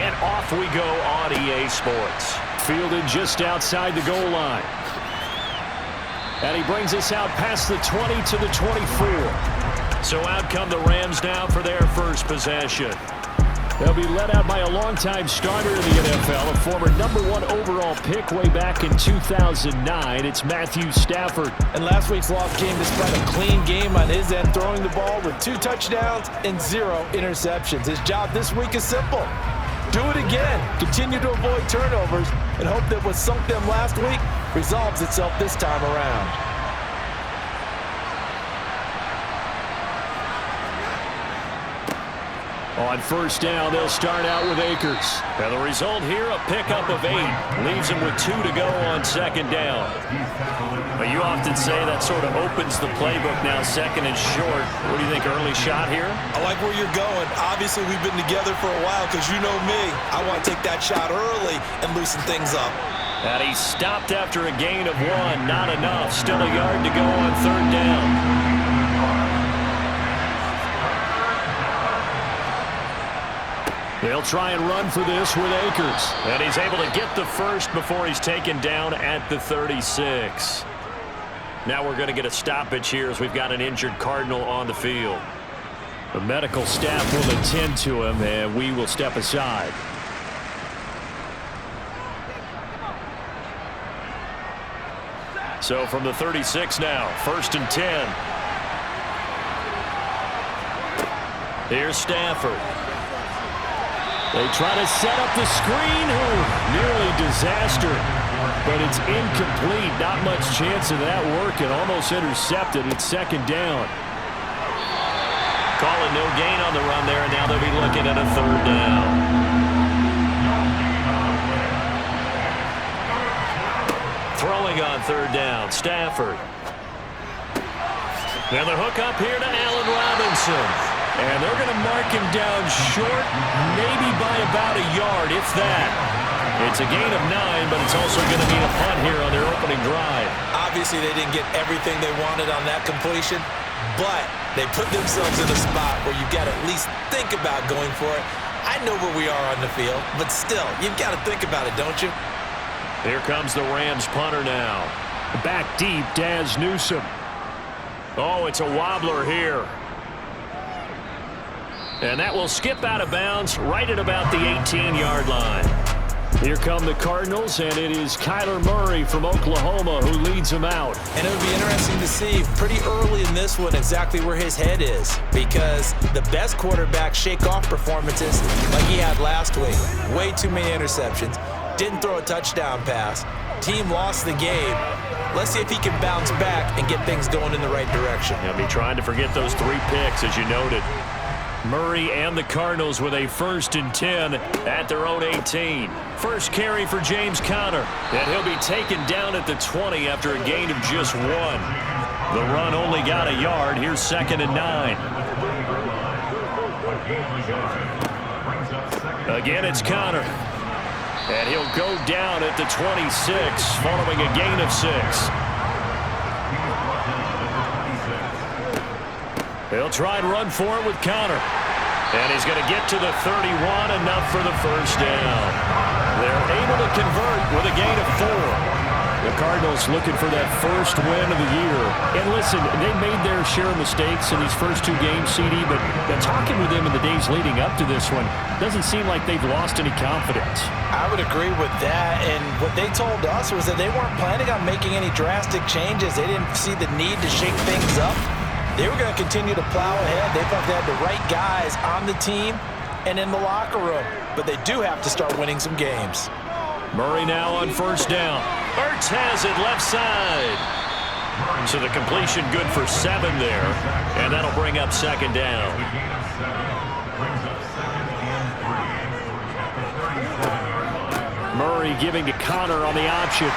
And off we go on EA Sports. Fielded just outside the goal line. And he brings us out past the 20 to the 24. So out come the Rams now for their first possession. They'll be led out by a longtime starter in the NFL, a former #1 overall pick way back in 2009. It's Matthew Stafford. And last week's loss came despite a clean game on his end, throwing the ball with 2 touchdowns and 0 interceptions. His job this week is simple. Do it again. Continue to avoid turnovers and hope that what sunk them last week resolves itself this time around. On first down, they'll start out with Akers. And the result here, a pickup of 8. Leaves him with 2 to go on second down. But you often say that sort of opens the playbook now, second and short. What do you think, early shot here? I like where you're going. Obviously, we've been together for a while because you know me. I want to take that shot early and loosen things up. And he stopped after a gain of 1. Not enough. Still a yard to go on third down. They'll try and run for this with Akers. And he's able to get the first before he's taken down at the 36. Now we're going to get a stoppage here as we've got an injured Cardinal on the field. The medical staff will attend to him, and we will step aside. So from the 36 now, 1st and 10. Here's Stafford. They try to set up the screen. Nearly disaster. But it's incomplete. Not much chance of that working. Almost intercepted. It's second down. Calling no gain on the run there, and now they'll be looking at a third down. Throwing on third down, Stafford. Now the hook up here to Allen Robinson. And they're going to mark him down short, maybe by about a yard, if that. It's a gain of 9, but it's also going to be a punt here on their opening drive. Obviously, they didn't get everything they wanted on that completion, but they put themselves in a spot where you've got to at least think about going for it. I know where we are on the field, but still, you've got to think about it, don't you? Here comes the Rams punter now. Back deep, Daz Newsome. Oh, it's a wobbler here. And that will skip out of bounds right at about the 18-yard line. Here come the Cardinals, and it is Kyler Murray from Oklahoma who leads them out. And it would be interesting to see pretty early in this one exactly where his head is, because the best quarterbacks shake off performances like he had last week. Way too many interceptions. Didn't throw a touchdown pass. Team lost the game. Let's see if he can bounce back and get things going in the right direction. He'll be trying to forget those 3 picks, as you noted. Murray and the Cardinals with a 1st and 10 at their own 18. First carry for James Conner. And he'll be taken down at the 20 after a gain of just 1. The run only got a yard. Here's 2nd and 9. Again, it's Conner. And he'll go down at the 26 following a gain of 6. They'll try and run for it with Conner. And he's going to get to the 31, enough for the first down. They're able to convert with a gain of 4. The Cardinals looking for that first win of the year. And listen, they made their share of mistakes in these first 2 games, CD, but talking with them in the days leading up to this one, doesn't seem like they've lost any confidence. I would agree with that, and what they told us was that they weren't planning on making any drastic changes. They didn't see the need to shake things up. They were going to continue to plow ahead. They thought they had the right guys on the team and in the locker room. But they do have to start winning some games. Murray now on first down. Ertz has it left side. So the completion good for 7 there. And that'll bring up 2nd down. Murray giving to Conner on the option.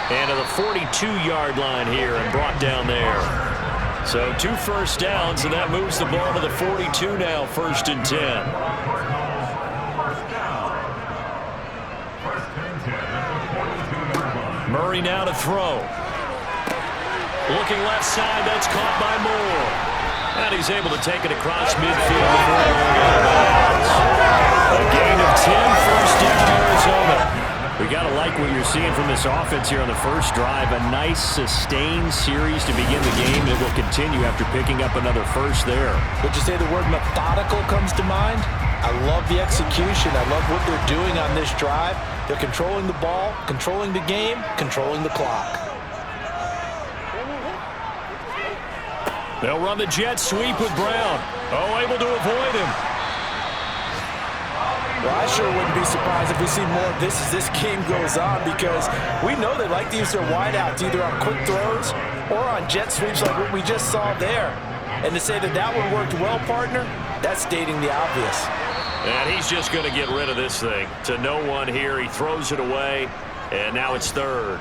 And to the 42-yard line here and brought down there. So 2 first downs, and that moves the ball to the 42 now, 1st and 10. Murray now to throw. Looking left side, that's caught by Moore. And he's able to take it across midfield before going out of bounds. A gain of 10 seeing from this offense here on the first drive? A nice sustained series to begin the game that will continue after picking up another first there. Would you say the word methodical comes to mind? I love the execution. I love what they're doing on this drive. They're controlling the ball, controlling the game, controlling the clock. They'll run the jet sweep with Brown. Oh, able to avoid him. Well, I sure wouldn't be surprised if we see more of this as this game goes on, because we know they like to use their wideouts either on quick throws or on jet sweeps like what we just saw there. And to say that that one worked well, partner, that's stating the obvious. And he's just going to get rid of this thing. To no one here. He throws it away, and now it's third.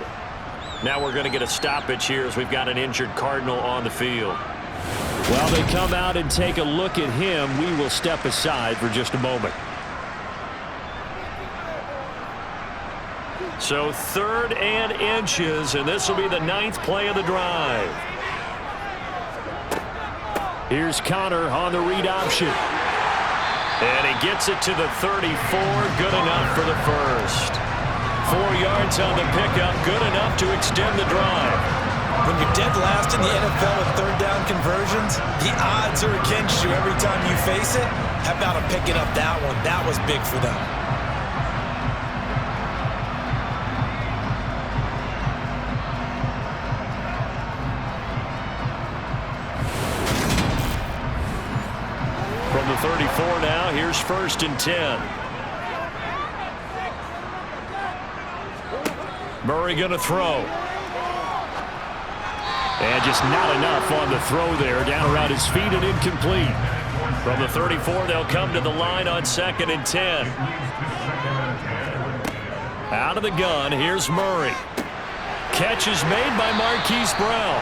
Now we're going to get a stoppage here as we've got an injured Cardinal on the field. While they come out and take a look at him, we will step aside for just a moment. So 3rd and inches, and this will be the 9th play of the drive. Here's Connor on the read option. And he gets it to the 34, good enough for the first. 4 yards on the pickup, good enough to extend the drive. When you're dead last in the NFL with third down conversions, the odds are against you every time you face it. How about him picking up that one? That was big for them. From the 34 now, here's 1st and 10. Murray going to throw. And just not enough on the throw there. Down around his feet and incomplete. From the 34, they'll come to the line on 2nd and 10. Out of the gun, here's Murray. Catch is made by Marquise Brown.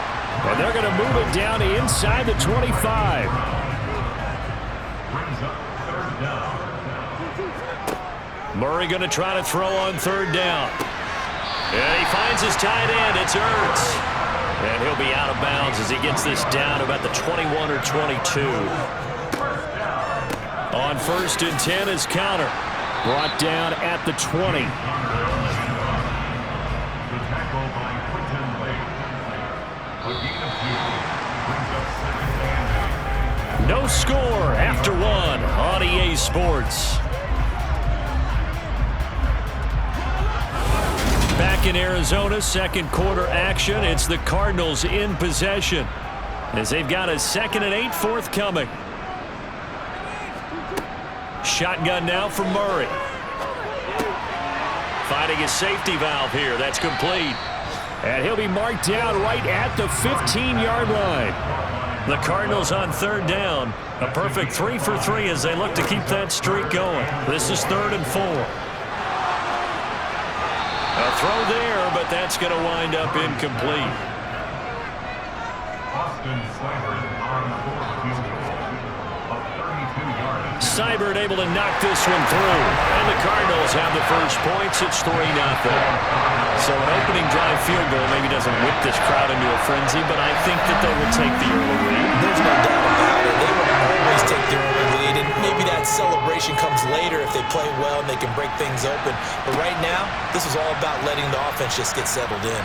And they're going to move it down inside the 25. Murray going to try to throw on 3rd down. And he finds his tight end. It's Ertz. And he'll be out of bounds as he gets this down about the 21 or 22. On 1st and 10 is Connor. Brought down at the 20. No score after 1 on EA Sports. Back in Arizona, 2nd quarter action. It's the Cardinals in possession as they've got a 2nd and 8 forthcoming. Shotgun now for Murray. Finding his safety valve here. That's complete. And he'll be marked down right at the 15-yard line. The Cardinals on 3rd down. A perfect 3 for 3 as they look to keep that streak going. This is 3rd and 4. A throw there, but that's going to wind up incomplete. Seibert able to knock this one through. And the Cardinals have the first points. It's 3-0. So an opening drive field goal maybe doesn't whip this crowd into a frenzy, but I think that they will take the early lead. There's no doubt about it. They will always take the early lead, and maybe that celebration comes later if they play well and they can break things open. But right now, this is all about letting the offense just get settled in.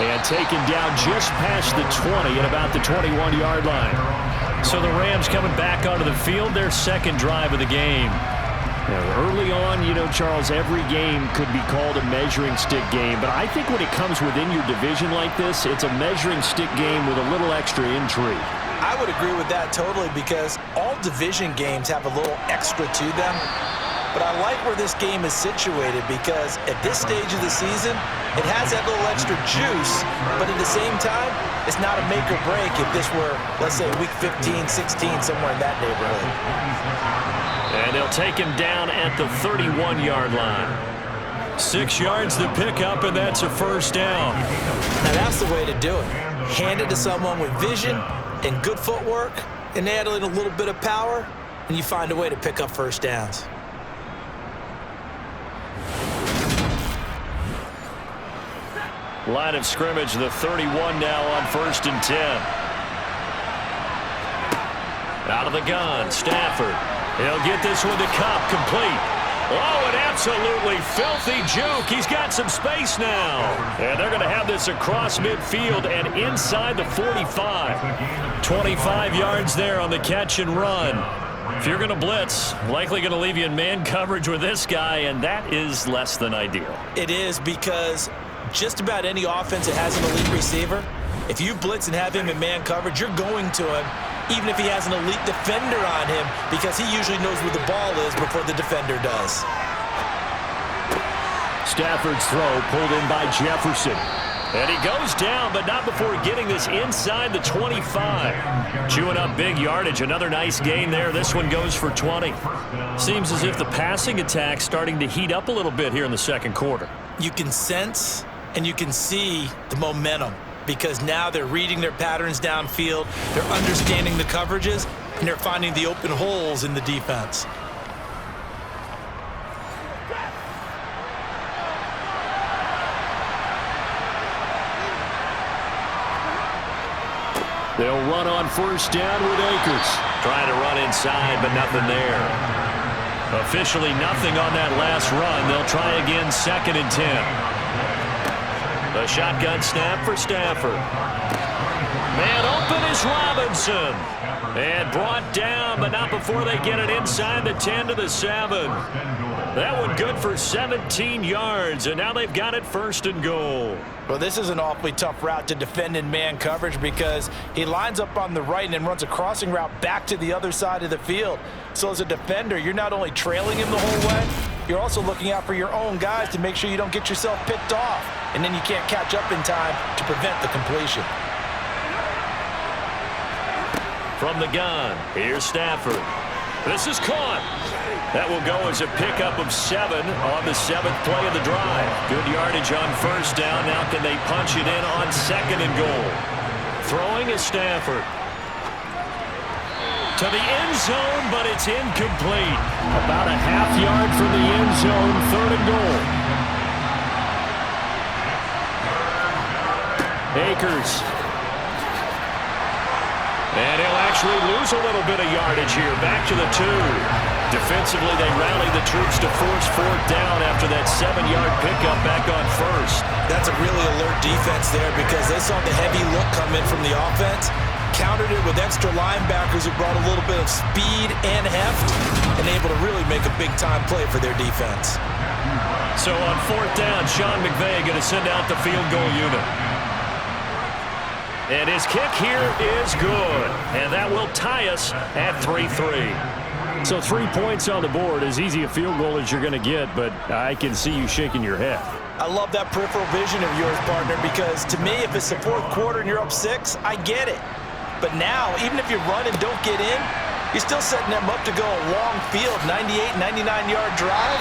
And taken down just past the 20 at about the 21-yard line. So the Rams coming back onto the field, their 2nd drive of the game. Early on, you know, Charles, every game could be called a measuring stick game. But I think when it comes within your division like this, it's a measuring stick game with a little extra intrigue. I would agree with that totally, because all division games have a little extra to them. But I like where this game is situated, because at this stage of the season, it has that little extra juice, but at the same time, it's not a make or break if this were, let's say, week 15, 16, somewhere in that neighborhood. And they'll take him down at the 31-yard line. 6 yards to pick up, and that's a 1st down. Now that's the way to do it. Hand it to someone with vision and good footwork, and add in a little bit of power, and you find a way to pick up 1st downs. Line of scrimmage, the 31 now on 1st and 10. Out of the gun, Stafford. He'll get this one to Cup, complete. Oh, an absolutely filthy juke. He's got some space now. And they're going to have this across midfield and inside the 45. 25 yards there on the catch and run. If you're going to blitz, likely going to leave you in man coverage with this guy, and that is less than ideal. It is, because just about any offense that has an elite receiver, if you blitz and have him in man coverage, you're going to him, even if he has an elite defender on him, because he usually knows where the ball is before the defender does. Stafford's throw pulled in by Jefferson. And he goes down, but not before getting this inside the 25. Chewing up big yardage. Another nice gain there. This one goes for 20. Seems as if the passing attack's starting to heat up a little bit here in the second quarter. You can sense and you can see the momentum, because now they're reading their patterns downfield, they're understanding the coverages, and they're finding the open holes in the defense. They'll run on first down with Akers. Trying to run inside, but nothing there. Officially nothing on that last run. They'll try again, 2nd and 10. The shotgun snap for Stafford. Man open is Robinson. And brought down, but not before they get it inside the 10 to the 7. That one good for 17 yards, and now they've got it 1st and goal. Well, this is an awfully tough route to defend in man coverage, because he lines up on the right and then runs a crossing route back to the other side of the field. So as a defender, you're not only trailing him the whole way, you're also looking out for your own guys to make sure you don't get yourself picked off, and then you can't catch up in time to prevent the completion. From the gun, here's Stafford. This is caught. That will go as a pickup of 7 on the 7th play of the drive. Good yardage on first down. Now can they punch it in on 2nd and goal? Throwing is Stafford. To the end zone, but it's incomplete. About a half yard from the end zone, 3rd and goal. Akers. And he'll actually lose a little bit of yardage here. Back to the 2. Defensively, they rallied the troops to force 4th down after that 7-yard pickup back on first. That's a really alert defense there, because they saw the heavy look come in from the offense, countered it with extra linebackers who brought a little bit of speed and heft, and able to really make a big-time play for their defense. So on 4th down, Sean McVay going to send out the field goal unit. And his kick here is good. And that will tie us at 3-3. So 3 points on the board, as easy a field goal as you're going to get, but I can see you shaking your head. I love that peripheral vision of yours, partner, because to me, if it's the 4th quarter and you're up 6, I get it. But now, even if you run and don't get in, you're still setting them up to go a long field, 98, 99-yard drive.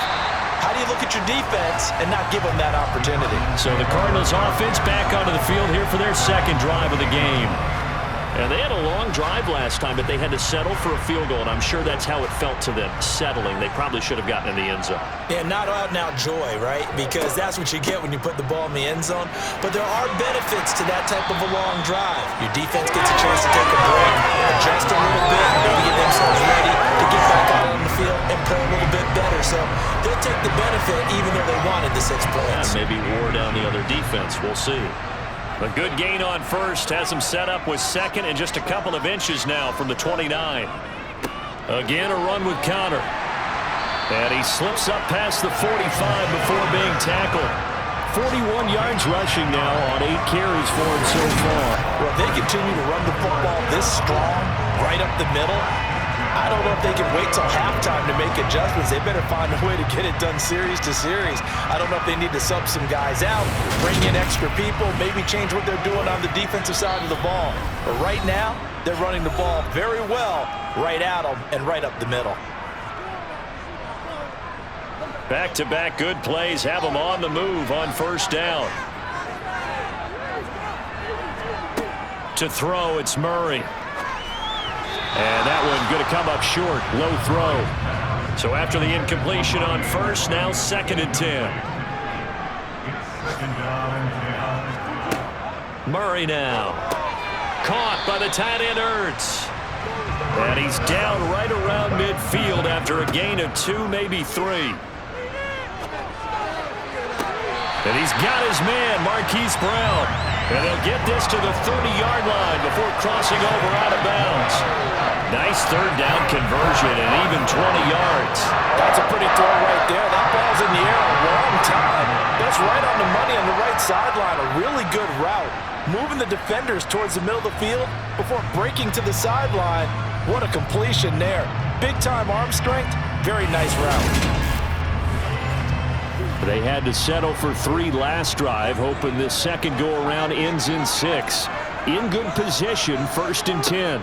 How do you look at your defense and not give them that opportunity? So the Cardinals offense back onto the field here for their 2nd drive of the game. And they had a long drive last time, but they had to settle for a field goal, and I'm sure that's how it felt to them, settling. They probably should have gotten in the end zone. Yeah, not out-and-out joy, right? Because that's what you get when you put the ball in the end zone. But there are benefits to that type of a long drive. Your defense gets a chance to take a break, adjust a little bit, maybe get themselves ready to get back out on the field and play a little bit better. So they'll take the benefit even though they wanted the 6 points. Yeah, maybe wore down the other defense. We'll see. A good gain on first has him set up with 2nd and just a couple of inches now from the 29. Again, a run with counter. And he slips up past the 45 before being tackled. 41 yards rushing now on 8 carries for him so far. Well, if they continue to run the football this strong, right up the middle, I don't know if they can wait till halftime to make adjustments. They better find a way to get it done series to series. I don't know if they need to sub some guys out, bring in extra people, maybe change what they're doing on the defensive side of the ball. But right now, they're running the ball very well right at them and right up the middle. Back-to-back good plays have them on the move on first down. To throw, it's Murray. And that one going to come up short. Low throw. So after the incompletion on first, now 2nd and 10. Murray now. Caught by the tight end Ertz. And he's down right around midfield after a gain of 2, maybe 3. And he's got his man, Marquise Brown. And they'll get this to the 30-yard line before crossing over out of bounds. Nice third down conversion and even 20 yards. That's a pretty throw right there. That ball's in the air a long time. That's right on the money on the right sideline. A really good route. Moving the defenders towards the middle of the field before breaking to the sideline. What a completion there. Big-time arm strength. Very nice route. They had to settle for 3 last drive, hoping this second go-around ends in 6. In good position, 1st and 10.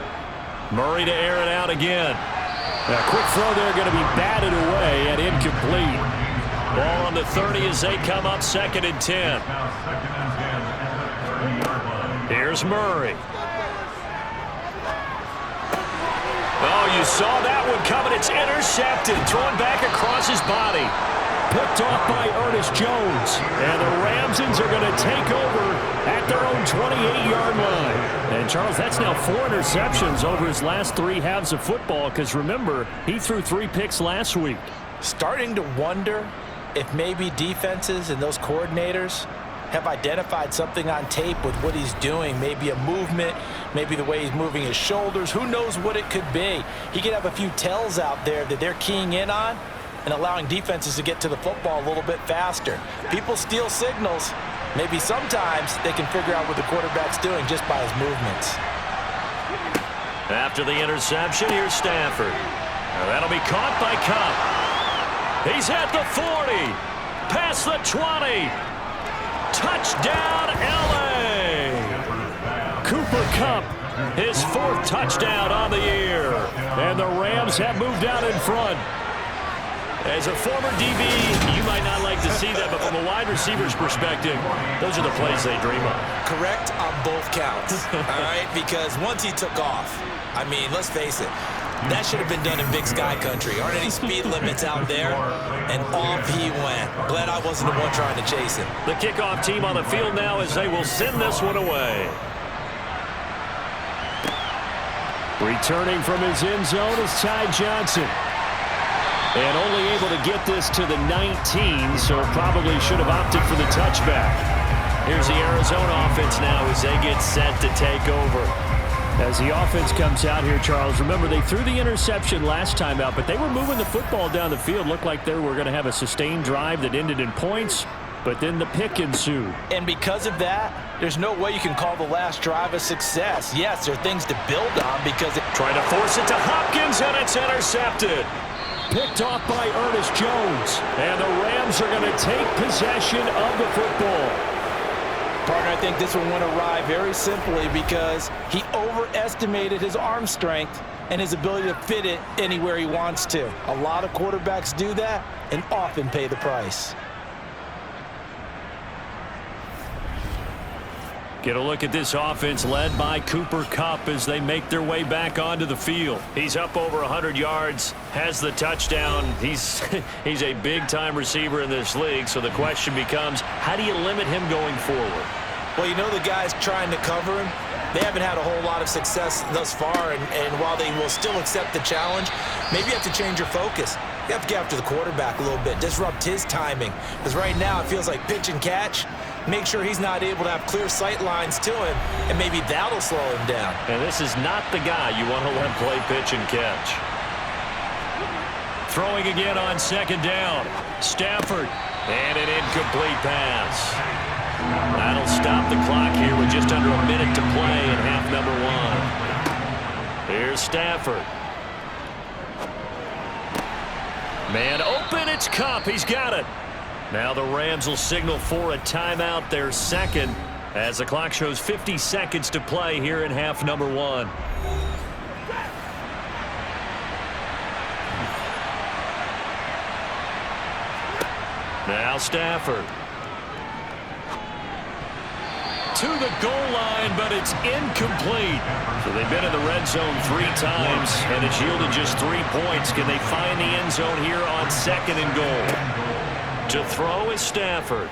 Murray to air it out again. A quick throw there going to be batted away and incomplete. Ball on the 30 as they come up 2nd and 10. Here's Murray. Oh, you saw that one coming. It's intercepted. Thrown back across his body. Picked off by Ernest Jones. And the Ramsons are going to take over at their own 28-yard line. And, Charles, that's now 4 interceptions over his last 3 halves of football because, remember, he threw 3 picks last week. Starting to wonder if maybe defenses and those coordinators have identified something on tape with what he's doing. Maybe a movement, maybe the way he's moving his shoulders. Who knows what it could be? He could have a few tells out there that they're keying in on and allowing defenses to get to the football a little bit faster. People steal signals. Maybe sometimes they can figure out what the quarterback's doing just by his movements. After the interception, here's Stafford. Now that'll be caught by Kupp. He's at the 40. Past the 20. Touchdown, L.A. Cooper Kupp, his 4th touchdown on the year. And the Rams have moved out in front. As a former DB, you might not like to see that, but from a wide receiver's perspective, those are the plays they dream of. Correct on both counts, all right? Because once he took off, I mean, let's face it, that should have been done in Big Sky country. Aren't any speed limits out there? And off he went. Glad I wasn't the one trying to chase him. The kickoff team on the field now as they will send this one away. Returning from his end zone is Ty Johnson. And only able to get this to the 19, so probably should have opted for the touchback. Here's the Arizona offense now as they get set to take over. As the offense comes out here, Charles, remember they threw the interception last time out, but they were moving the football down the field. Looked like they were going to have a sustained drive that ended in points, but then the pick ensued. And because of that, there's no way you can call the last drive a success. Yes, there are things to build on because trying to force it to Hopkins, and it's intercepted. Picked off by Ernest Jones. And the Rams are going to take possession of the football. Partner, I think this one went awry very simply because he overestimated his arm strength and his ability to fit it anywhere he wants to. A lot of quarterbacks do that and often pay the price. Get a look at this offense led by Cooper Kupp as they make their way back onto the field. He's up over 100 yards, has the touchdown. He's a big-time receiver in this league, so the question becomes, how do you limit him going forward? Well, you know the guys trying to cover him, they haven't had a whole lot of success thus far, and while they will still accept the challenge, maybe you have to change your focus. You have to get after the quarterback a little bit, disrupt his timing, because right now it feels like pitch and catch. Make sure he's not able to have clear sight lines to him, and maybe that'll slow him down. And this is not the guy you want to let play pitch and catch. Throwing again on 2nd down. Stafford, and an incomplete pass. That'll stop the clock here with just under a minute to play in half number 1. Here's Stafford. Man open, it's Kupp. He's got it. Now the Rams will signal for a timeout, their 2nd, as the clock shows 50 seconds to play here in half number 1. Now Stafford. To the goal line, but it's incomplete. So they've been in the red zone 3 times, and it's yielded just 3 points. Can they find the end zone here on 2nd and goal? To throw is Stafford.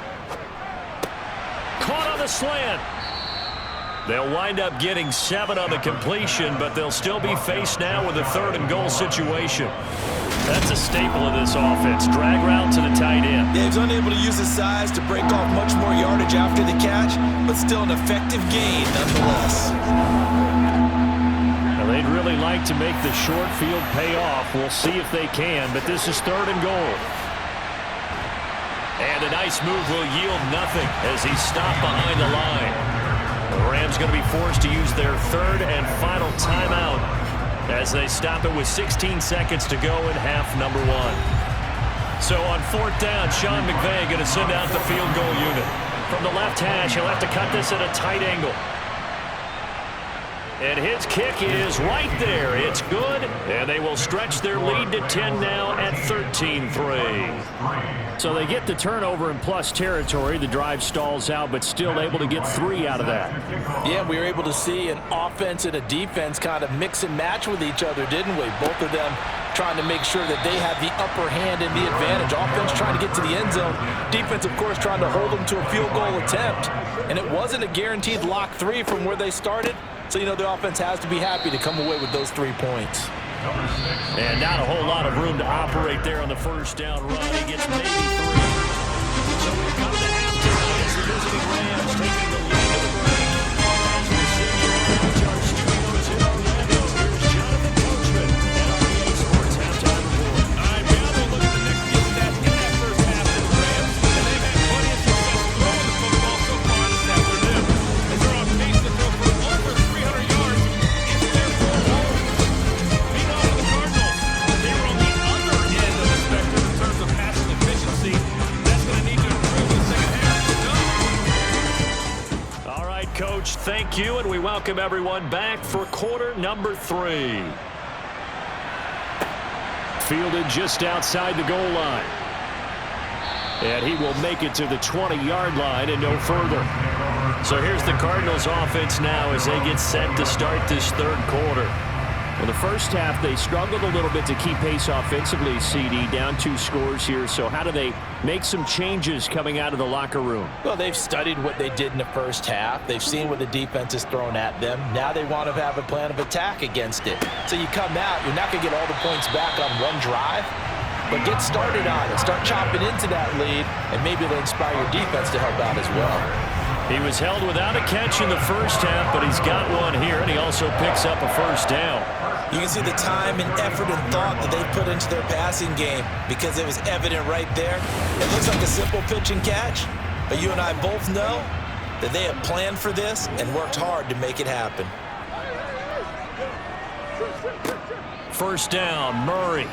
Caught on the slant. They'll wind up getting 7 on the completion, but they'll still be faced now with a 3rd and goal situation. That's a staple of this offense. Drag route to the tight end. Yeah, he's unable to use his size to break off much more yardage after the catch, but still an effective gain nonetheless. Now, they'd really like to make the short field pay off. We'll see if they can, but this is 3rd and goal. And a nice move will yield nothing as he's stopped behind the line. The Rams going to be forced to use their 3rd and final timeout as they stop it with 16 seconds to go in half number 1. So on 4th down, Sean McVay going to send out the field goal unit. From the left hash, he'll have to cut this at a tight angle. And his kick is right there. It's good. And they will stretch their lead to 10 now at 13-3. So they get the turnover in plus territory. The drive stalls out, but still able to get 3 out of that. Yeah, we were able to see an offense and a defense kind of mix and match with each other, didn't we? Both of them trying to make sure that they have the upper hand and the advantage. Offense trying to get to the end zone. Defense, of course, trying to hold them to a field goal attempt. And it wasn't a guaranteed lock 3 from where they started. So, you know, the offense has to be happy to come away with those 3 points. And not a whole lot of room to operate there on the first down run. He gets maybe 3. So we've come to halftime as the visiting Rams taking the lead to the break. As we sit here in our studios in Orlando, here's Jonathan Coachman and our EA Sports halftime report. All right, we all look at the next few stats in that first half of the Rams, and they've had plenty of success throwing the football so far this afternoon. As they're on pace to throw for over 300 yards into their full home. Meanwhile, for the Cardinals, they were on the other end of the spectrum in terms of passing efficiency. That's going to need to improve in the second half. All right, Coach, thank you, and we welcome everyone back for quarter number 3. Fielded just outside the goal line. And he will make it to the 20-yard line and no further. So here's the Cardinals offense now as they get set to start this 3rd quarter. Well, the first half, they struggled a little bit to keep pace offensively, CD, down 2 scores here. So how do they make some changes coming out of the locker room? Well, they've studied what they did in the first half. They've seen what the defense has thrown at them. Now they want to have a plan of attack against it. So you come out, you're not going to get all the points back on one drive, but get started on it. Start chopping into that lead, and maybe it'll inspire your defense to help out as well. He was held without a catch in the first half, but he's got one here, and he also picks up a first down. You can see the time and effort and thought that they put into their passing game because it was evident right there. It looks like a simple pitch and catch, but you and I both know that they have planned for this and worked hard to make it happen. First down, Murray.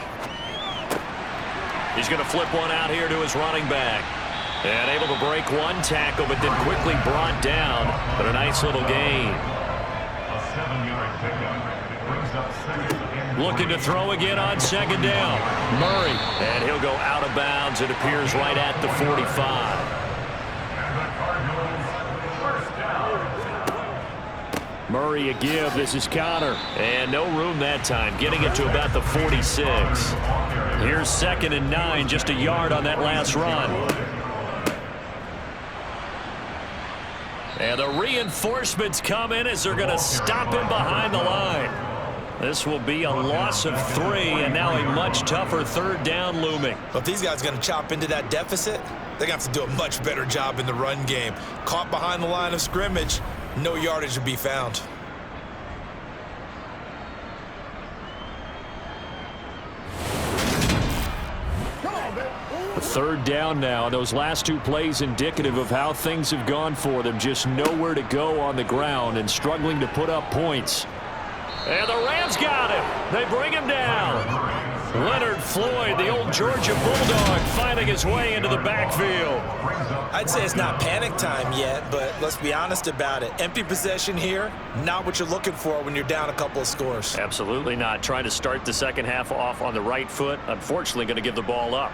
He's going to flip one out here to his running back. And able to break one tackle, but then quickly brought down. But a nice little gain. Looking to throw again on 2nd down. Murray. And he'll go out of bounds. It appears right at the 45. Murray a give. This is Connor. And no room that time. Getting it to about the 46. Here's 2nd and 9. Just a yard on that last run. And the reinforcements come in as they're going to stop him behind the line. This will be a loss of 3, and now a much tougher 3rd down looming. But if these guys are going to chop into that deficit, they're going to have to do a much better job in the run game. Caught behind the line of scrimmage, no yardage to be found. A 3rd down now. Those last 2 plays indicative of how things have gone for them. Just nowhere to go on the ground and struggling to put up points. And the Rams got him. They bring him down. Leonard Floyd, the old Georgia Bulldog, finding his way into the backfield. I'd say it's not panic time yet, but let's be honest about it. Empty possession here, not what you're looking for when you're down a couple of scores. Absolutely not. Trying to start the second half off on the right foot. Unfortunately, going to give the ball up.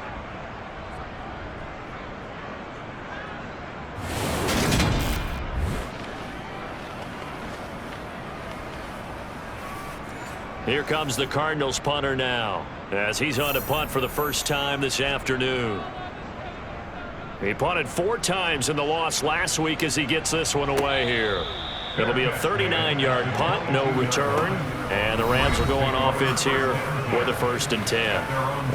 Here comes the Cardinals punter now, as he's on to punt for the first time this afternoon. He punted 4 times in the loss last week as he gets this one away here. It'll be a 39-yard punt, no return. And the Rams will go on offense here for the 1st and 10.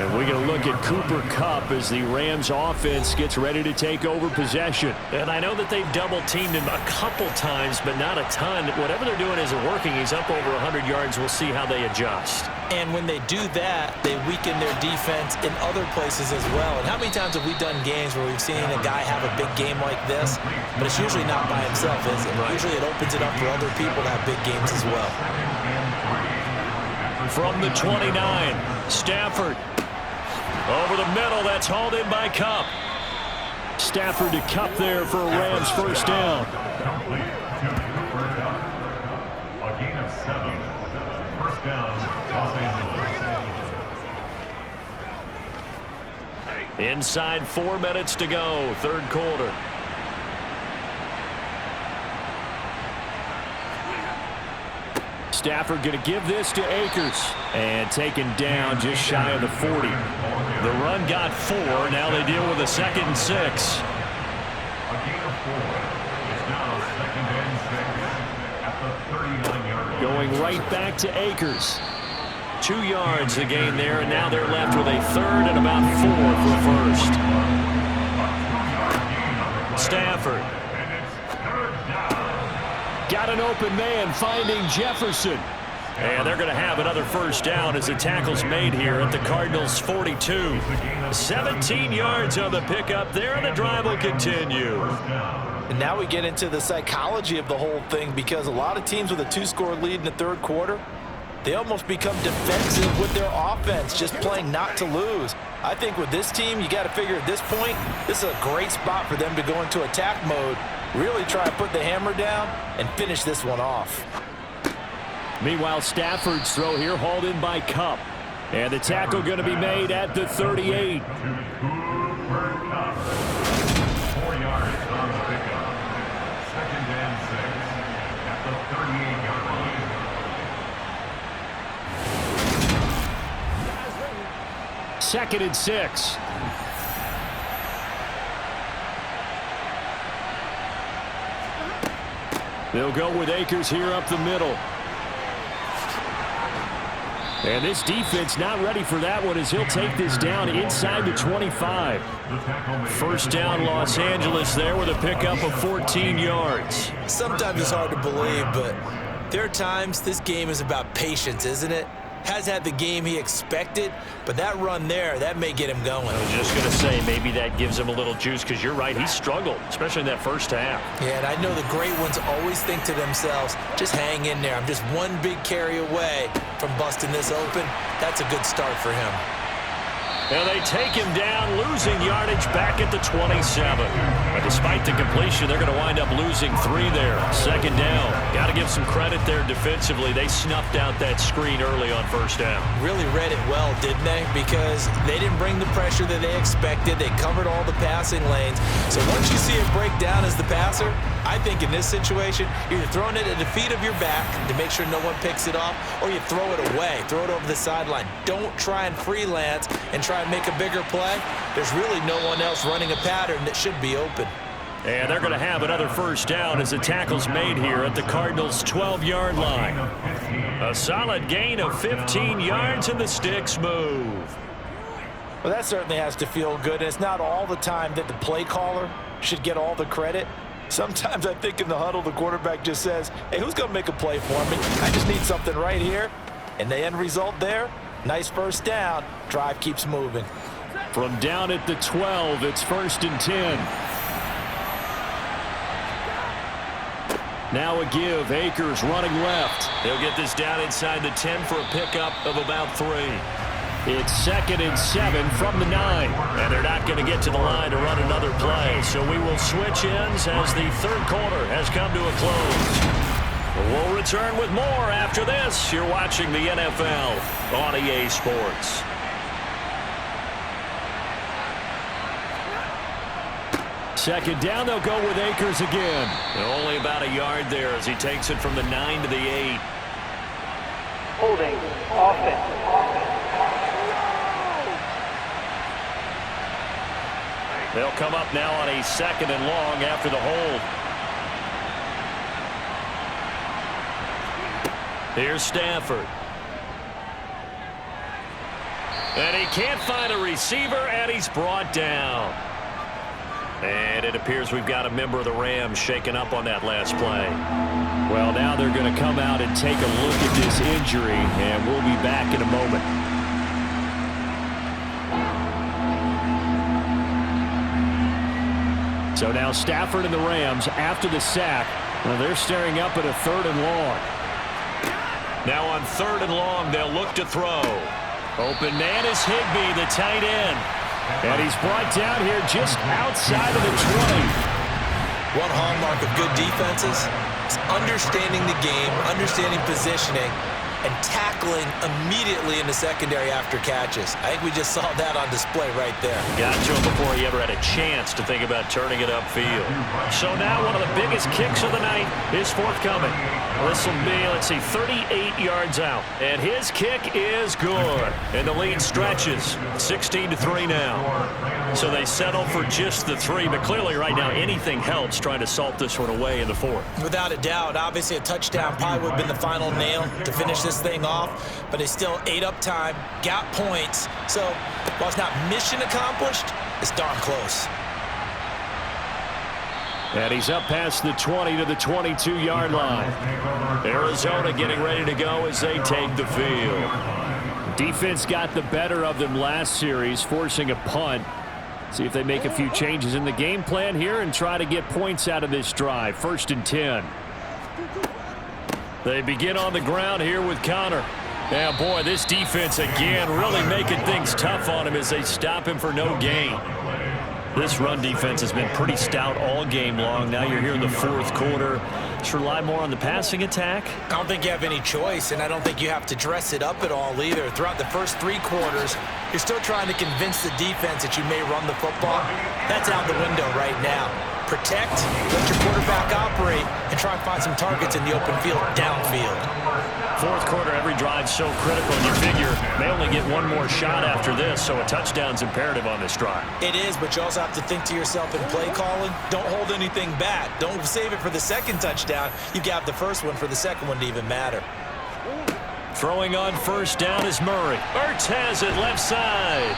And we're going to look at Cooper Kupp as the Rams offense gets ready to take over possession. And I know that they've double-teamed him a couple times, but not a ton. Whatever they're doing isn't working. He's up over 100 yards. We'll see how they adjust. And when they do that, they weaken their defense in other places as well. And how many times have we done games where we've seen a guy have a big game like this, but it's usually not by himself, is it? Right. Usually it opens it up for other people to have big games as well. From the 29, Stafford. Over the middle, that's hauled in by Kupp. Stafford to Kupp there for a Rams 1st down. A gain of 7. 1st down, Los Angeles. Inside 4 minutes to go, 3rd quarter. Stafford going to give this to Akers. And taken down just shy of the 40. The run got 4. Now they deal with a 2nd and 6. A gain of 4. It's now 2nd and 6 at the 39-yard line. Going right back to Akers. 2 yards the gain there, and now they're left with a 3rd and about 4 for 1st. Stafford. Got an open man finding Jefferson. And they're going to have another 1st down as the tackle's made here at the Cardinals' 42. 17 yards on the pickup there, and the drive will continue. And now we get into the psychology of the whole thing, because a lot of teams with a 2-score lead in the 3rd quarter, they almost become defensive with their offense, just playing not to lose. I think with this team, you got to figure at this point, this is a great spot for them to go into attack mode, really try to put the hammer down and finish this one off. Meanwhile, Stafford's throw here hauled in by Kupp. And the tackle going to be made at the 38. 4 yards on the pickup. 2nd and 6 at the 38-yard line. 2nd and 6. They'll go with Akers here up the middle. And this defense not ready for that one as he'll take this down inside the 25. 1st down, Los Angeles there with a pickup of 14 yards. Sometimes it's hard to believe, but there are times this game is about patience, isn't it? Has had the game he expected, but that run there, that may get him going. I was just going to say, maybe that gives him a little juice, because you're right, he struggled, especially in that 1st half. Yeah, and I know the great ones always think to themselves, just hang in there. I'm just one big carry away from busting this open. That's a good start for him. And they take him down, losing yardage back at the 27. But despite the completion, they're going to wind up losing 3 there. 2nd down. Got to give some credit there defensively. They snuffed out that screen early on 1st down. Really read it well, didn't they? Because they didn't bring the pressure that they expected. They covered all the passing lanes. So once you see it break down as the passer, I think in this situation, you're throwing it at the feet of your back to make sure no one picks it off, or you throw it away, throw it over the sideline. Don't try and freelance and try and make a bigger play. There's really no one else running a pattern that should be open. And they're going to have another 1st down as the tackle's made here at the Cardinals' 12-yard line. A solid gain of 15 yards, and the sticks move. Well, that certainly has to feel good. And it's not all the time that the play caller should get all the credit. Sometimes I think in the huddle, the quarterback just says, hey, who's going to make a play for me? I just need something right here. And the end result there, nice 1st down. Drive keeps moving. From down at the 12, it's 1st and 10. Now a give. Akers running left. They'll get this down inside the 10 for a pickup of about 3. It's 2nd and 7 from the 9. And they're not going to get to the line to run another play. So we will switch ends as the 3rd quarter has come to a close. We'll return with more after this. You're watching the NFL on EA Sports. Second down, they'll go with Akers again. Only about a yard there as he takes it from the 9 to the 8. Holding offense. They'll come up now on a 2nd and long after the hold. Here's Stafford. And he can't find a receiver, and he's brought down. And it appears we've got a member of the Rams shaken up on that last play. Well, now they're going to come out and take a look at this injury, and we'll be back in a moment. So now Stafford and the Rams, after the sack, well, they're staring up at a 3rd and long. Now on 3rd and long, they'll look to throw. Open man is Higbee, the tight end. And he's brought down here just outside of the 20. One hallmark of good defenses is understanding the game, understanding positioning, and tackling immediately in the secondary after catches. I think we just saw that on display right there. Got to him before he ever had a chance to think about turning it upfield. So now one of the biggest kicks of the night is forthcoming. This will be, let's see, 38 yards out. And his kick is good. And the lead stretches 16-3 now. So they settle for just the 3. But clearly right now anything helps trying to salt this one away in the 4th. Without a doubt, obviously a touchdown probably would have been the final nail to finish this thing off. But they still ate up time, got points. So while it's not mission accomplished, it's darn close. And he's up past the 20 to the 22-yard line. Arizona getting ready to go as they take the field. Defense got the better of them last series, forcing a punt. See if they make a few changes in the game plan here and try to get points out of this drive. 1st and 10. They begin on the ground here with Connor. Now, boy, this defense again really making things tough on him as they stop him for no gain. This run defense has been pretty stout all game long. Now you're here in the 4th quarter. Just rely more on the passing attack. I don't think you have any choice, and I don't think you have to dress it up at all either. Throughout the first 3 quarters, you're still trying to convince the defense that you may run the football. That's out the window right now. Protect, let your quarterback operate, and try and find some targets in the open field downfield. 4th quarter, every drive's so critical, and you figure they only get one more shot after this, so a touchdown's imperative on this drive. It is, but you also have to think to yourself in play calling, don't hold anything back. Don't save it for the 2nd touchdown. You got the 1st one for the 2nd one to even matter. Throwing on 1st down is Murray. Ertz has it left side.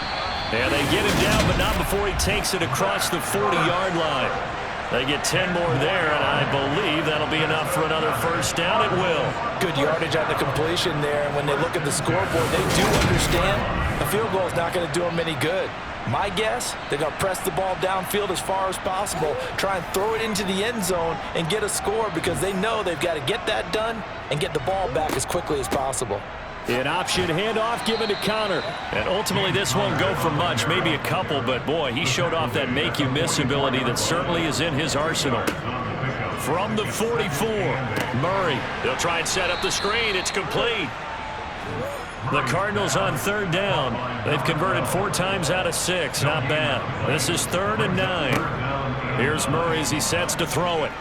And they get him down, but not before he takes it across the 40-yard line. They get 10 more there, and I believe that'll be enough for another 1st down. It will. Good yardage on the completion there, and when they look at the scoreboard, they do understand a field goal is not going to do them any good. My guess, they're going to press the ball downfield as far as possible, try and throw it into the end zone and get a score because they know they've got to get that done and get the ball back as quickly as possible. An option handoff given to Connor. And ultimately this won't go for much, maybe a couple, but boy, he showed off that make-you-miss ability that certainly is in his arsenal. From the 44, Murray. They'll try and set up the screen. It's complete. The Cardinals on 3rd down. They've converted 4 times out of 6. Not bad. This is 3rd and 9. Here's Murray as he sets to throw it.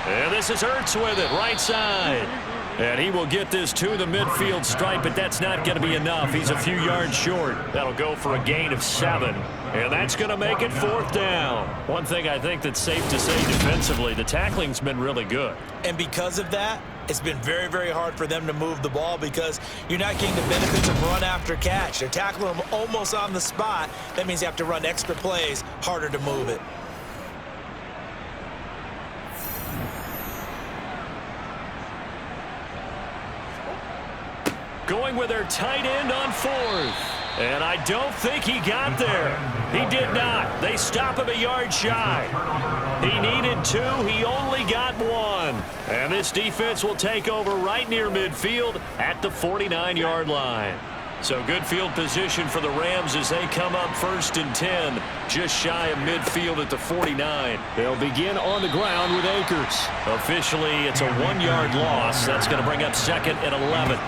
And this is Ertz with it, right side. And he will get this to the midfield stripe, but that's not going to be enough. He's a few yards short. That'll go for a gain of 7. And that's going to make it 4th down. One thing I think that's safe to say defensively, the tackling's been really good. And because of that, it's been very, very hard for them to move the ball because you're not getting the benefits of run after catch. They're tackling them almost on the spot. That means you have to run extra plays, harder to move it. Going with their tight end on 4th. And I don't think he got there. He did not. They stop him a yard shy. He needed 2. He only got 1. And this defense will take over right near midfield at the 49-yard line. So good field position for the Rams as they come up 1st and 10, just shy of midfield at the 49. They'll begin on the ground with Akers. Officially, it's a 1-yard loss. That's going to bring up 2nd and 11.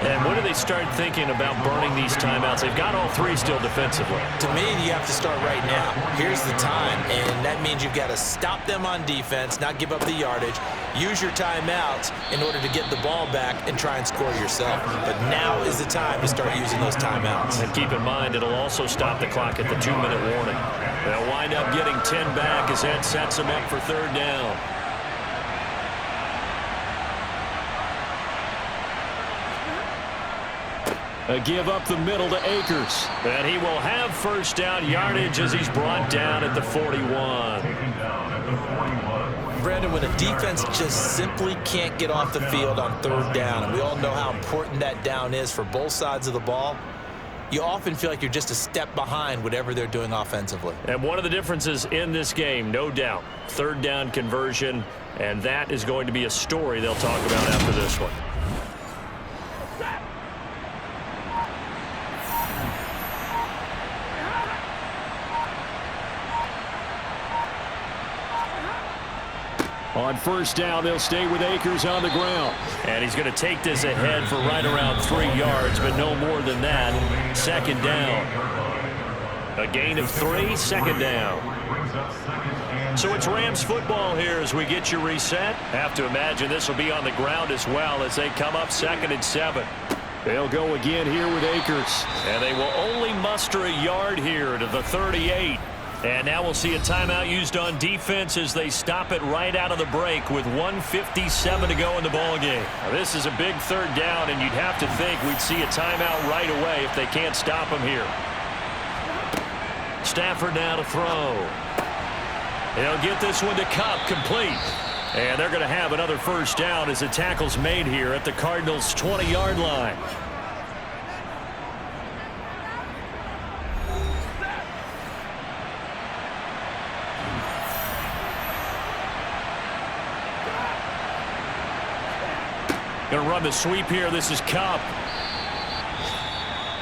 And when do they start thinking about burning these timeouts? They've got all 3 still defensively. To me, you have to start right now. Here's the time, and that means you've got to stop them on defense, not give up the yardage, use your timeouts in order to get the ball back and try and score yourself. But now is the time to start using those timeouts. And keep in mind, it'll also stop the clock at the 2-minute warning. They'll wind up getting 10 back as that sets them up for 3rd down. A give up the middle to Akers. And he will have first down yardage as he's brought down at the 41. Brandon, when a defense just simply can't get off the field on third down, and we all know how important that down is for both sides of the ball, you often feel like you're just a step behind whatever they're doing offensively. And one of the differences in this game, no doubt, third down conversion, and that is going to be a story they'll talk about after this one. On first down, they'll stay with Akers on the ground. And he's going to take this ahead for right around 3 yards, but no more than that. Second down. A gain of 3, second down. So it's Rams football here as we get you reset. Have to imagine this will be on the ground as well as they come up 2nd and 7. They'll go again here with Akers. And they will only muster a yard here to the 38. And now we'll see a timeout used on defense as they stop it right out of the break with 1:57 to go in the ballgame. This is a big third down, and you'd have to think we'd see a timeout right away if they can't stop him here. Stafford now to throw. He'll get this one to Kupp, complete. And they're going to have another first down as the tackle's made here at the Cardinals' 20-yard line. Going to run the sweep here. This is Kupp.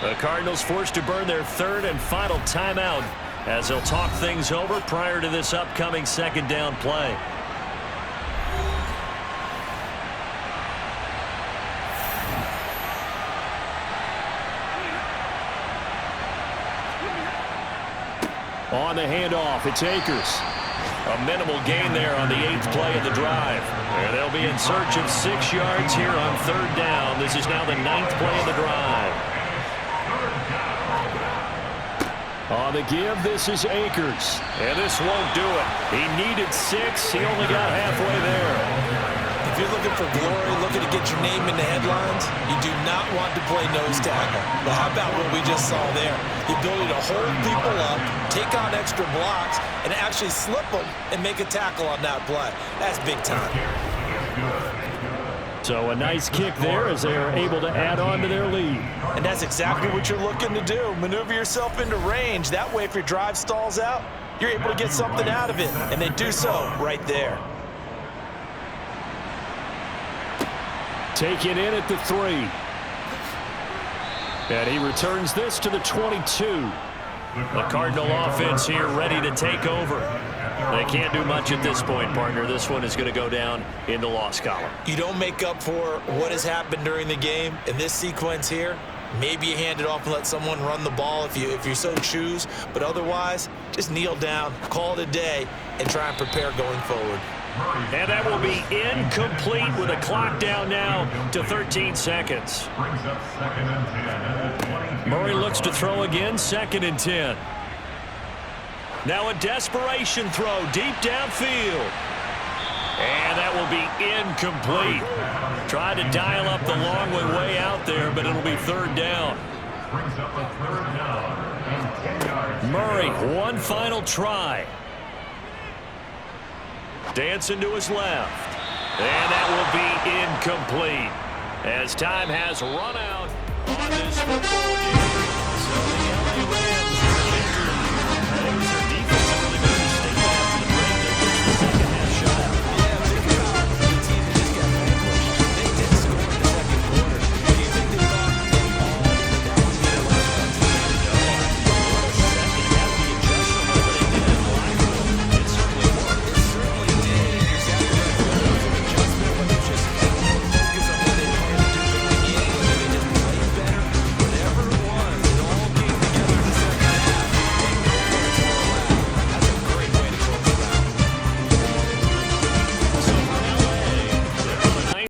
The Cardinals forced to burn their third and final timeout as they'll talk things over prior to this upcoming second down play. On the handoff, it's Akers. A minimal gain there on the 8th play of the drive. And they'll be in search of 6 yards here on third down. This is now the 9th play of the drive. On the give, this is Akers. And this won't do it. He needed 6. He only got halfway there. If you're looking for glory, looking to get your name in the headlines, you do not want to play nose tackle. But how about what we just saw there? The ability to hold people up, take on extra blocks, and actually slip them and make a tackle on that play. That's big time. So a nice kick there as they are able to add on to their lead. And that's exactly what you're looking to do. Maneuver yourself into range. That way, if your drive stalls out, you're able to get something out of it. And they do so right there. Taken in at the 3. And he returns this to the 22. The Cardinal offense here ready to take over. They can't do much at this point, partner. This one is going to go down in the loss column. You don't make up for what has happened during the game. In this sequence here, maybe you hand it off and let someone run the ball if you so choose. But otherwise, just kneel down, call it a day, and try and prepare going forward. And that will be incomplete with a clock down now to 13 seconds. Murray looks to throw again, 2nd and 10. Now a desperation throw deep downfield. And that will be incomplete. Tried to dial up the long way out there, but it'll be third down. Murray, one final try. Dancing to his left. And that will be incomplete as time has run out on this football game.